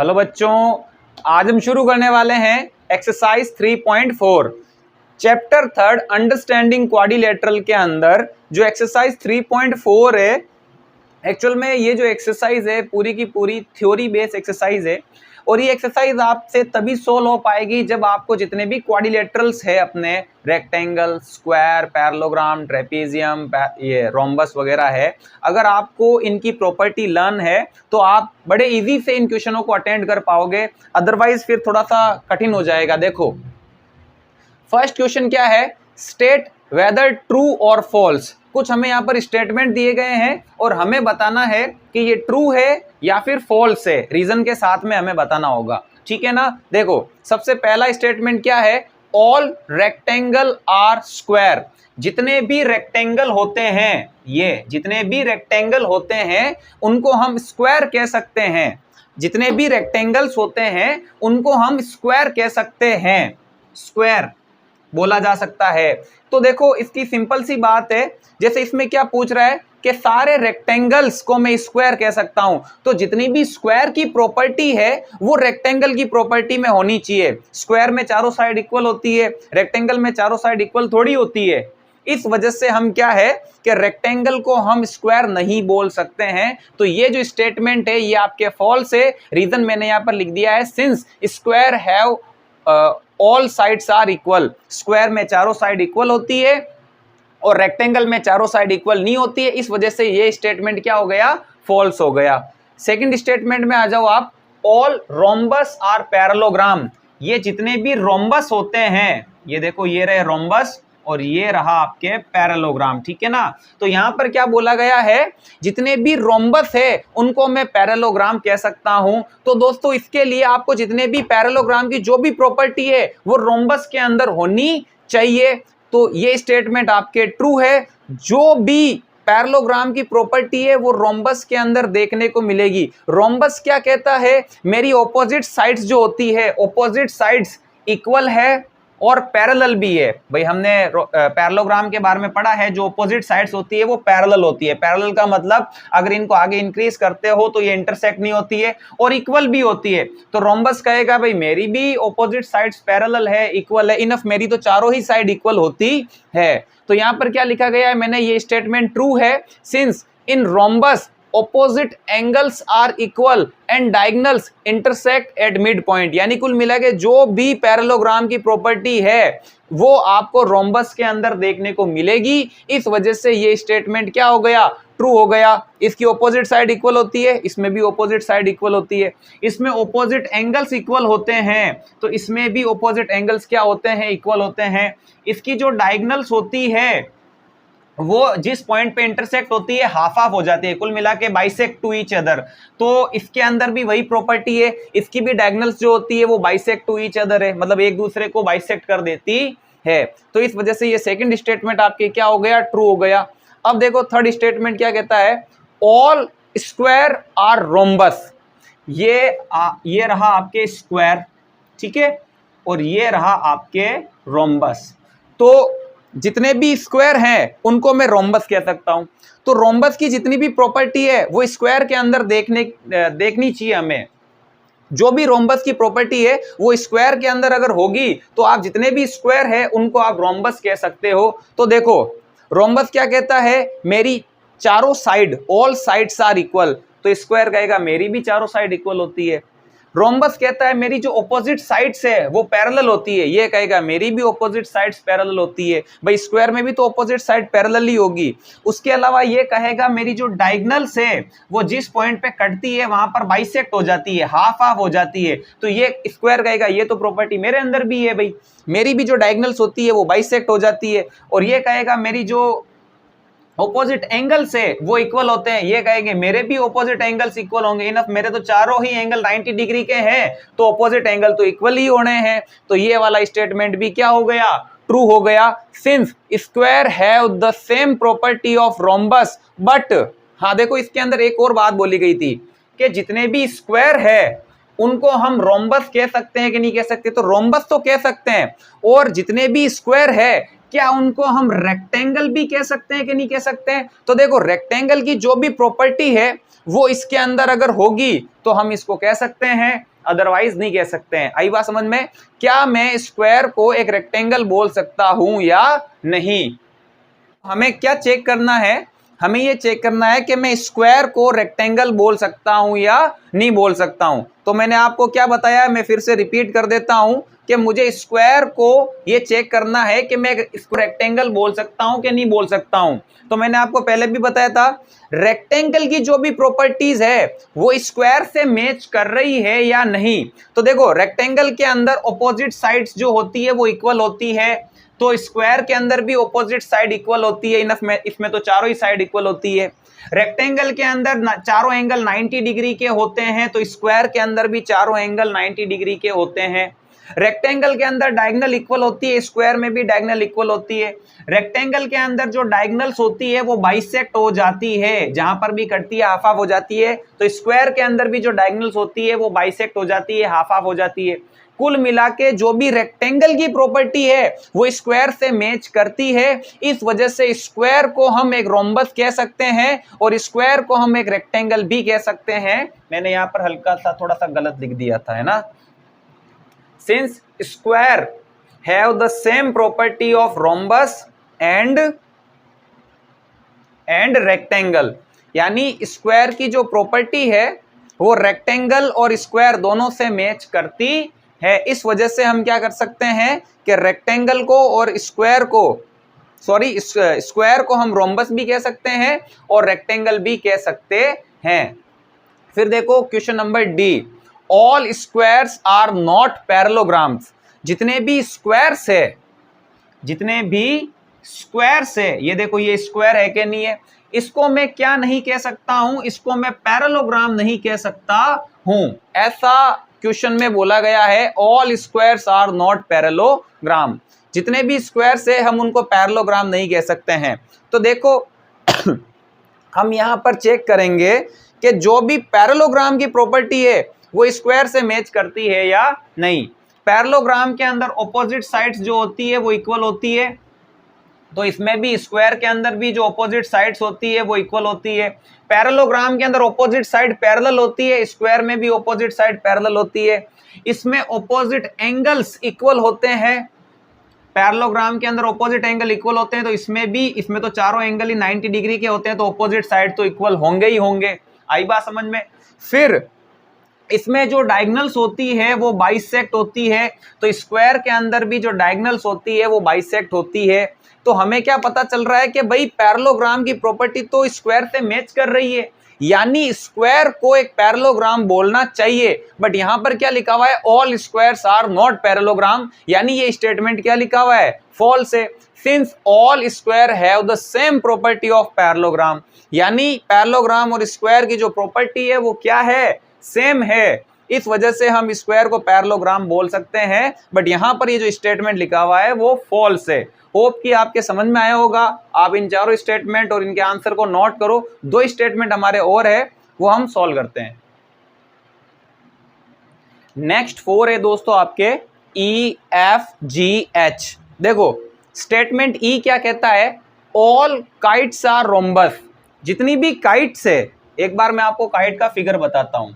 Hello बच्चों, आज हम शुरू करने वाले हैं एक्सरसाइज 3.4 चैप्टर 3 अंडरस्टैंडिंग क्वाड्रिलेटरल के अंदर जो एक्सरसाइज 3.4 है। एक्चुअल में ये जो एक्सरसाइज है पूरी की पूरी थ्योरी बेस्ड एक्सरसाइज है और ये एक्सरसाइज आपसे तभी सोल्व हो पाएगी जब आपको जितने भी क्वाड्रिलेटरल्स है अपने रेक्टेंगल, स्क्वायर, पैरेललोग्राम, ट्रेपेजियम, ये रोम्बस वगैरह है, अगर आपको इनकी प्रॉपर्टी लर्न है तो आप बड़े इजी से इन क्वेश्चनों को अटेंड कर पाओगे, अदरवाइज फिर थोड़ा सा कठिन हो जाएगा। देखो फर्स्ट क्वेश्चन क्या है, स्टेट वेदर ट्रू और फॉल्स। कुछ हमें यहाँ पर स्टेटमेंट दिए गए हैं और हमें बताना है कि ये ट्रू है या फिर फॉल्स है, रीजन के साथ में हमें बताना होगा, ठीक है ना। देखो सबसे पहला स्टेटमेंट क्या है, ऑल रेक्टेंगल आर स्क्वायर। जितने भी रेक्टेंगल होते हैं, ये जितने भी रेक्टेंगल होते हैं उनको हम स्क्वायर कह सकते हैं। जितने भी रेक्टेंगल्स होते हैं उनको हम स्क्वायर कह सकते हैं, स्क्वायर बोला जा सकता है। तो देखो इसकी सिंपल सी बात है, जैसे इसमें क्या पूछ रहा है कि सारे रेक्टेंगल्स को मैं स्क्वायर कह सकता हूं, तो जितनी भी स्क्वायर की प्रॉपर्टी है वो रेक्टेंगल की प्रॉपर्टी में होनी चाहिए। स्क्वायर में चारों साइड इक्वल होती है, रेक्टेंगल में चारों साइड इक्वल थोड़ी होती है। इस वजह से हम क्या है कि रेक्टेंगल को हम स्क्वायर नहीं बोल सकते हैं। तो ये जो स्टेटमेंट है ये आपके फॉल्स है। रीजन मैंने यहां पर लिख दिया है, since square have all sides are equal. Square में चारों साइड इक्वल होती है और रेक्टेंगल में चारों साइड इक्वल नहीं होती है, इस वजह से ये स्टेटमेंट क्या हो गया, फॉल्स हो गया। सेकंड स्टेटमेंट में आ जाओ आप, ऑल रोम्बस आर पैरेललोग्राम। ये जितने भी रोम्बस होते हैं, ये देखो ये रहे रोम्बस और ये रहा आपके पैरेललोग्राम, ठीक है ना। तो यहां पर क्या बोला गया है, जितने भी रोम्बस है उनको मैं पैरेललोग्राम कह सकता हूं। तो दोस्तों इसके लिए आपको जितने भी पैरेललोग्राम की जो भी प्रॉपर्टी है वो रोम्बस के अंदर होनी चाहिए। तो ये स्टेटमेंट आपके ट्रू है, जो भी पैरेललोग्राम की प्रॉपर्टी है वो रोम्बस के अंदर देखने को मिलेगी। रोम्बस क्या कहता है, मेरी ऑपोजिट साइड्स जो होती है, ऑपोजिट साइड्स इक्वल है और पैरेलल भी है। भाई हमने पैरेललोग्राम के बारे में पढ़ा है, जो ऑपोजिट साइड्स होती है वो पैरेलल होती है। पैरेलल का मतलब अगर इनको आगे इंक्रीज करते हो तो ये इंटरसेक्ट नहीं होती है और इक्वल भी होती है। तो रोम्बस कहेगा भाई मेरी भी ऑपोजिट साइड्स पैरेलल है, इक्वल है, इनफ मेरी तो चारों ही साइड इक्वल होती है। तो यहां पर क्या लिखा गया है, मैंने ये स्टेटमेंट ट्रू है, since in rhombus opposite angles are equal and diagonals intersect at midpoint। यानी कुल मिला के जो भी पैरेललोग्राम की प्रॉपर्टी है वो आपको रोम्बस के अंदर देखने को मिलेगी। इस वजह से ये स्टेटमेंट क्या हो गया, ट्रू हो गया। इसकी ऑपोजिट साइड इक्वल होती है, इसमें भी ऑपोजिट साइड इक्वल होती है। इसमें ऑपोजिट एंगल्स इक्वल होते हैं तो इसमें भी ऑपोजिट एंगल्स क्या होते हैं, इक्वल होते हैं। इसकी जो डायगोनल्स होती है वो जिस पॉइंट पे इंटरसेक्ट होती है हाफ हाफ हो जाती है, कुल मिला के बाइसेक्ट टू ईच अदर। तो इसके अंदर भी वही प्रॉपर्टी है, इसकी भी डायगोनल्स जो होती है वो बाइसेक्ट टू ईच अदर है, मतलब एक दूसरे को बाइसेक्ट कर देती है। तो इस वजह से ये सेकंड स्टेटमेंट आपके क्या हो गया, ट्रू हो गया। अब देखो थर्ड स्टेटमेंट क्या कहता है, ऑल स्क्वायर आर रोम्बस। ये रहा आपके स्क्वायर, ठीक है, और ये रहा आपके रोम्बस। तो जितने भी स्क्वायर हैं उनको मैं रोम्बस कह सकता हूं। तो रोम्बस की जितनी भी प्रॉपर्टी है वो स्क्वायर के अंदर देखनी चाहिए हमें। जो भी रोम्बस की प्रॉपर्टी है वो स्क्वायर के अंदर अगर होगी तो आप जितने भी स्क्वायर है उनको आप रोम्बस कह सकते हो। तो देखो रोम्बस क्या कहता है, मेरी चारों side, all sides are equal. तो स्क्वायर कहेगा मेरी भी चारों साइड इक्वल होती है। रोम्बस कहता है मेरी जो ऑपोजिट साइड्स है वो पैरेलल होती है, ये कहेगा मेरी भी ऑपोजिट साइड्स पैरेलल होती है। भाई स्क्वायर में भी तो ऑपोजिट साइड पैरेलल ही होगी। उसके अलावा ये कहेगा मेरी जो डायगोनल्स है वो जिस पॉइंट पे कटती है वहां पर बाइसेक्ट हो जाती है, हाफ हाफ हो जाती है। तो ये स्क्वायर कहेगा ये तो प्रॉपर्टी मेरे अंदर भी है, भाई मेरी भी जो डायगोनल्स होती है वो बाइसेक्ट हो जाती है। और ये कहेगा मेरी जो ऑपोजिट एंगल्स है वो इक्वल होते हैं, ये कहेंगे मेरे भी ऑपोजिट एंगल्स इक्वल होंगे, इनफ मेरे तो चारों ही एंगल 90 डिग्री के हैं तो ऑपोजिट एंगल तो इक्वल ही होने हैं। तो ये वाला स्टेटमेंट भी क्या हो गया, ट्रू हो गया। Since square have the same property of rhombus but, हाँ देखो इसके अंदर एक और बात बोली गई थी कि जितने भी स्क्वायर है उनको हम रोम्बस कह सकते हैं कि नहीं कह सकते, तो रोम्बस तो कह सकते हैं। और जितने भी स्क्वायर है क्या उनको हम रेक्टेंगल भी कह सकते हैं कि नहीं कह सकते हैं। तो देखो रेक्टेंगल की जो भी प्रॉपर्टी है वो इसके अंदर अगर होगी तो हम इसको कह सकते हैं अदरवाइज नहीं कह सकते हैं। आई बात समझ में? क्या मैं स्क्वायर को एक रेक्टेंगल बोल सकता हूं या नहीं? हमें क्या चेक करना है? हमें ये चेक करना है कि मैं स्क्वायर को रेक्टेंगल बोल सकता हूं या नहीं बोल सकता हूं। तो मैंने आपको क्या बताया, मैं फिर से रिपीट कर देता हूं कि मुझे स्क्वायर को ये चेक करना है कि मैं इसको रेक्टेंगल बोल सकता हूं कि नहीं बोल सकता हूं। तो मैंने आपको पहले भी बताया था, रेक्टेंगल की जो भी प्रॉपर्टीज है वो स्क्वायर से मैच कर रही है या नहीं। तो देखो, रेक्टेंगल के अंदर ऑपोजिट साइड्स जो होती है वो इक्वल होती है, तो स्क्वायर के अंदर भी ऑपोजिट साइड इक्वल होती है। इसमें तो चारों ही साइड इक्वल होती है। रेक्टेंगल के अंदर चारों एंगल 90 डिग्री के होते हैं, तो स्क्वायर के अंदर भी चारों एंगल 90 डिग्री के होते हैं। रेक्टेंगल के अंदर डायगोनल इक्वल होती है, स्क्वायर में भी डायगोनल इक्वल होती है। रेक्टेंगल के अंदर जो डायगोनल्स होती है वो बाइसेक्ट हो जाती है, जहां पर भी कटती है हाफ हाफ हो जाती है। तो स्क्वायर के अंदर भी जो डायगोनल्स होती है वो बाइसेक्ट हो जाती है, हाफ हाफ हो जाती है। कुल मिला के जो भी रेक्टेंगल की प्रॉपर्टी है वो स्क्वायर से मैच करती है। इस वजह से स्क्वायर को हम एक रोम्बस कह सकते हैं और स्क्वायर को हम एक रेक्टेंगल भी कह सकते हैं। मैंने यहां पर हल्का सा थोड़ा सा गलत लिख दिया था, है ना। Since square have the same property of rhombus and rectangle, यानी स्क्वायर की जो प्रॉपर्टी है वो रेक्टेंगल और स्क्वायर दोनों से मैच करती है। इस वजह से हम क्या कर सकते हैं कि रेक्टेंगल को और स्क्वायर को, स्क्वायर को हम रोम्बस भी कह सकते हैं और रेक्टेंगल भी कह सकते हैं। फिर देखो question number D, all squares are not parallelograms. जितने भी स्क्वायर्स है, ये देखो ये स्क्वायर है कि नहीं है, इसको मैं क्या नहीं कह सकता हूं, इसको मैं पैरेललोग्राम नहीं कह सकता हूं। ऐसा क्वेश्चन में बोला गया है, all squares are not parallelogram. जितने भी स्क्वायर्स है हम उनको पैरेललोग्राम नहीं कह सकते हैं। तो देखो हम यहां पर चेक करेंगे कि जो भी पैरेललोग्राम की प्रॉपर्टी है वो स्क्वायर से मैच करती है या नहीं। पैरेललोग्राम के अंदर ऑपोजिट साइड्स जो होती है वो इक्वल होती है, तो इसमें भी स्क्वायर के अंदर भी जो ऑपोजिट साइड्स होती है वो इक्वल होती है। पैरेललोग्राम के अंदर ऑपोजिट साइड पैरेलल होती है, स्क्वायर में भी ऑपोजिट साइड पैरेलल होती है। इसमें ऑपोजिट एंगल्स इक्वल होते हैं, पैरेललोग्राम के अंदर ऑपोजिट एंगल इक्वल होते हैं, तो इसमें तो चारों एंगल ही 90 डिग्री के होते हैं, तो ऑपोजिट साइड तो इक्वल होंगे ही होंगे। आई बात समझ में? फिर इसमें जो डायगोनल्स होती है वो बाइसेक्ट होती है, तो स्क्वायर के अंदर भी जो डायगोनल्स होती है वो बाइसेक्ट होती है। तो हमें क्या पता चल रहा है कि भाई पैरेललोग्राम की प्रॉपर्टी तो स्क्वायर से मैच कर रही है, यानी स्क्वायर को एक पैरेललोग्राम बोलना चाहिए। बट यहां पर क्या लिखा हुआ है, all squares are not parallelogram, यानी ये स्टेटमेंट क्या लिखा हुआ है, फॉल्स है। Since all square have the same property of parallelogram, यानी पैरेललोग्राम और स्क्वायर की जो प्रॉपर्टी है वो क्या है, सेम है। इस वजह से हम स्क्वायर को पैरेललोग्राम बोल सकते हैं। बट यहां पर ये जो स्टेटमेंट लिखा हुआ है वो फॉल्स है। होप कि आपके समझ में आया होगा। आप इन चारों स्टेटमेंट और इनके आंसर को नोट करो। दो स्टेटमेंट हमारे और है वो हम सॉल्व करते हैं। नेक्स्ट 4 है दोस्तों आपके EFGH। देखो स्टेटमेंट ई क्या कहता है, ऑल काइट्स आर रोम्बस। जितनी भी काइट्स है, एक बार मैं आपको काइट का फिगर बताता हूं।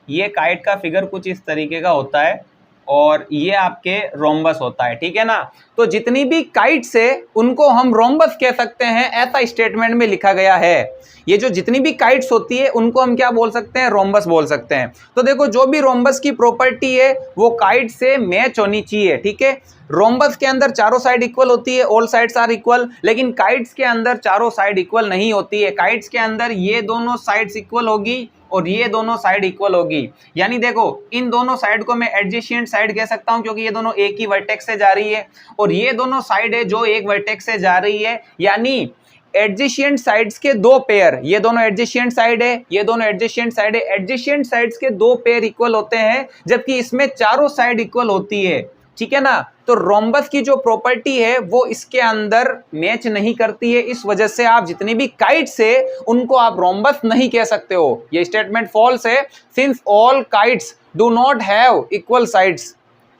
ये काइट का फिगर कुछ इस तरीके का होता है और ये आपके रोम्बस होता है, ठीक है ना। तो जितनी भी काइट्स है उनको हम रोम्बस कह सकते हैं, ऐसा स्टेटमेंट में लिखा गया है। ये जो जितनी भी काइट्स होती है उनको हम क्या बोल सकते हैं, रोम्बस बोल सकते हैं। तो देखो जो भी रोम्बस की प्रॉपर्टी है वो काइट से मैच होनी चाहिए, ठीक है। रोम्बस के अंदर चारों साइड इक्वल होती है, ऑल साइड्स आर इक्वल, लेकिन काइट्स के अंदर चारों साइड इक्वल नहीं होती है। काइट्स के अंदर ये दोनों साइड्स इक्वल होगी और ये दोनों साइड इक्वल होगी। यानी देखो इन दोनों साइड को मैं एडजेसेंट साइड कह सकता हूं क्योंकि ये दोनों एक ही वर्टेक्स से जा रही है, और ये दोनों साइड है जो एक वर्टेक्स से जा रही है। यानी एडजेसेंट साइड्स के दो पेयर, ये दोनों एडजेसेंट साइड है, ये दोनों एडजेसेंट साइड है। एडजेसेंट साइड्स के दो पेयर इक्वल होते हैं, जबकि इसमें चारों साइड इक्वल होती है, ठीक है ना। तो रोम्बस की जो प्रॉपर्टी है वो इसके अंदर मैच नहीं करती है। इस वजह से आप जितनी भी काइट्स है उनको आप रोम्बस नहीं कह सकते हो। ये स्टेटमेंट फॉल्स है। Since all kites do not have equal sides,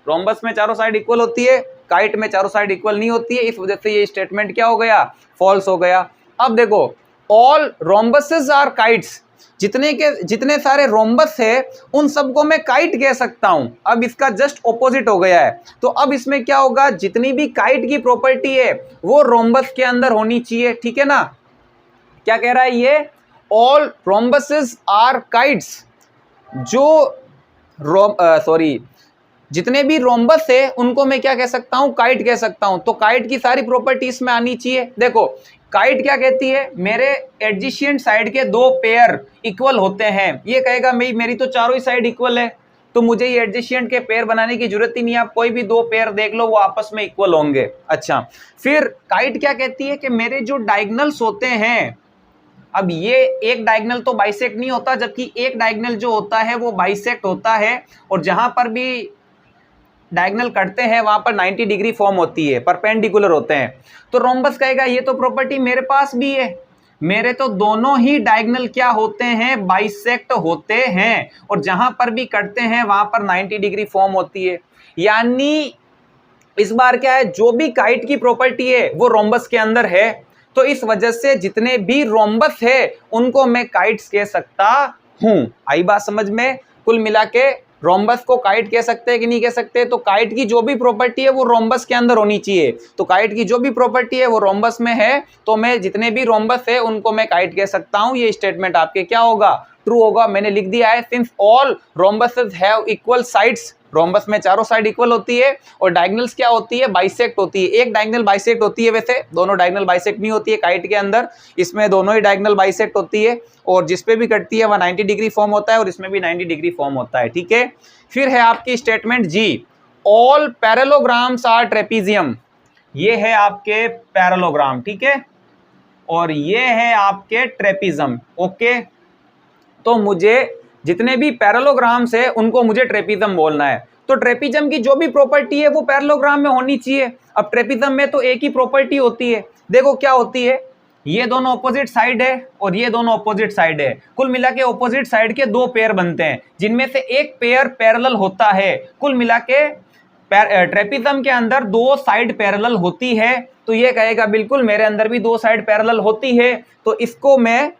rhombus में चारों साइड इक्वल होती है, काइट में चारों साइड इक्वल नहीं होती है। इस वजह से ये स्टेटमेंट क्या हो गया, फॉल्स हो गया। अब देखो ऑल रोम्बसेस आर काइट्स, जितने सारे रोम्बस है उन सबको मैं काइट कह सकता हूं। अब इसका जस्ट ऑपोजिट हो गया है। तो अब इसमें क्या होगा, जितनी भी काइट की प्रॉपर्टी है वो रोम्बस के अंदर होनी चाहिए, ठीक है ना। क्या कह रहा है ये, ऑल रोम्बसेस आर काइट्स। जो जितने भी रोम्बस है उनको मैं क्या कह सकता हूं, काइट कह सकता हूं। तो काइट की सारी प्रॉपर्टी इसमें आनी चाहिए। देखो काइट क्या कहती है, मेरे एडजेसेंट साइड के दो पेयर इक्वल होते हैं। ये कहेगा मेरी तो चारों ही साइड इक्वल है, तो मुझे ये एडजेसेंट के पेयर बनाने की जरूरत ही नहीं है। आप कोई भी दो पेयर देख लो वो आपस में इक्वल होंगे। अच्छा, फिर काइट क्या कहती है कि मेरे जो डायगोनल्स होते हैं, अब ये एक डायगोनल तो बाइसेक्ट नहीं होता, जबकि एक डायगोनल जो होता है वो बाइसेक्ट होता है। और जहां पर भी डायगोनल कटते हैं वहां पर 90 डिग्री फॉर्म होती है, परपेंडिकुलर होते हैं। तो रोम्बस कहेगा ये तो प्रॉपर्टी मेरे पास भी है, मेरे तो दोनों ही डायगोनल क्या होते हैं, बाइसेक्ट होते हैं। और जहां पर भी कटते हैं वहां पर 90 डिग्री फॉर्म होती है। यानी इस बार क्या है, जो भी काइट की प्रॉपर्टी है वो रोम्बस के अंदर है। तो इस वजह से जितने भी रोम्बस है उनको मैं काइट्स कह सकता हूं। आई बात समझ में। कुल मिला के रोम्बस को काइट कह सकते हैं कि नहीं कह सकते। तो काइट की जो भी प्रॉपर्टी है वो रोम्बस के अंदर होनी चाहिए। तो काइट की जो भी प्रॉपर्टी है वो रोम्बस में है, तो मैं जितने भी रोम्बस है उनको मैं काइट कह सकता हूं। ये स्टेटमेंट आपके क्या होगा, ट्रू होगा। मैंने लिख दिया है, since all rhombuses have equal sides. Rhombus में चारों साइड इक्वल होती है और डायगोनल्स क्या होती है, बाइसेक्ट होती है। एक डायगोनल बाइसेक्ट होती है, वैसे दोनों डायगोनल बाइसेक्ट नहीं होती है काइट के अंदर, इसमें दोनों ही डायगोनल बाइसेक्ट होती है। और जिसपे भी कटती है वह 90 डिग्री फॉर्म होता है और इसमें भी 90 डिग्री फॉर्म होता है, ठीक है। फिर है आपकी statement G, all parallelograms are trapezium. ये है आपके पैरेललोग्राम, ठीक है, और ये है आपके ट्रेपीजम। ओके, तो मुझे जितने भी पैरेललोग्राम्स है उनको मुझे ट्रेपीजम बोलना है। तो ट्रेपीजम की जो भी प्रॉपर्टी है वो पैरेललोग्राम में होनी चाहिए। अब ट्रेपीजम में तो एक ही प्रॉपर्टी होती है, देखो क्या होती है, ये दोनों ऑपोजिट साइड है और ये दोनों ऑपोजिट साइड है। कुल मिला के ऑपोजिट साइड के दो पेयर बनते हैं, जिनमें से एक पेयर पैरेलल होता है। कुल मिला के ट्रेपीजम के अंदर दो साइड पैरेलल होती है। तो ये कहेगा बिल्कुल मेरे अंदर भी दो साइड पैरेलल होती है, तो इसको मैं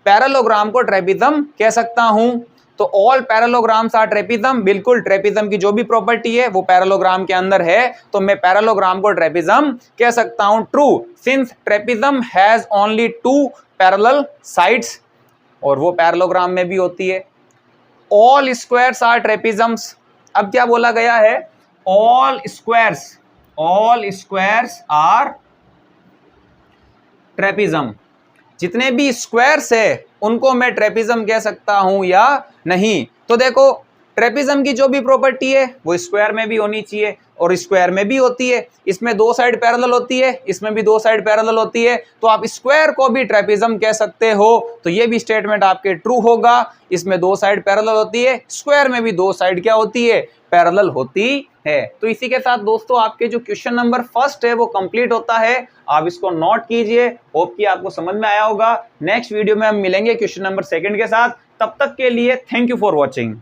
पैरेललोग्राम को ट्रेपीजम कह सकता हूं। तो ऑल पैरेललोग्राम्स आर ट्रेपीजम, बिल्कुल ट्रेपीजम की जो भी प्रॉपर्टी है वो पैरेललोग्राम के अंदर है, तो मैं पैरेललोग्राम को ट्रेपीजम कह सकता हूं। True, since trapezium has only two parallel sides, और वो पैरेललोग्राम में भी होती है। All squares are trapeziums. अब क्या बोला गया है, ऑल स्क्वायर्स आर ट्रेपीजम। जितने भी स्क्वायर्स है उनको मैं ट्रेपीजम कह सकता हूं या नहीं। तो देखो ट्रेपीजम की जो भी प्रॉपर्टी है वो स्क्वायर में भी होनी चाहिए और स्क्वायर में भी होती है। इसमें दो साइड पैरेलल होती है, इसमें भी दो साइड पैरेलल होती है, तो आप स्क्वायर को भी ट्रेपीजम कह सकते हो। तो ये भी स्टेटमेंट आपके ट्रू होगा। इसमें दो साइड पैरेलल होती है, स्क्वायर में भी दो साइड क्या होती है, पैरेलल होती है। तो इसी के साथ दोस्तों आपके जो क्वेश्चन नंबर फर्स्ट है वो कंप्लीट होता है। आप इसको नोट कीजिए, होप कि आपको समझ में आया होगा। नेक्स्ट वीडियो में हम मिलेंगे क्वेश्चन नंबर सेकंड के साथ। तब तक के लिए थैंक यू फॉर वॉचिंग।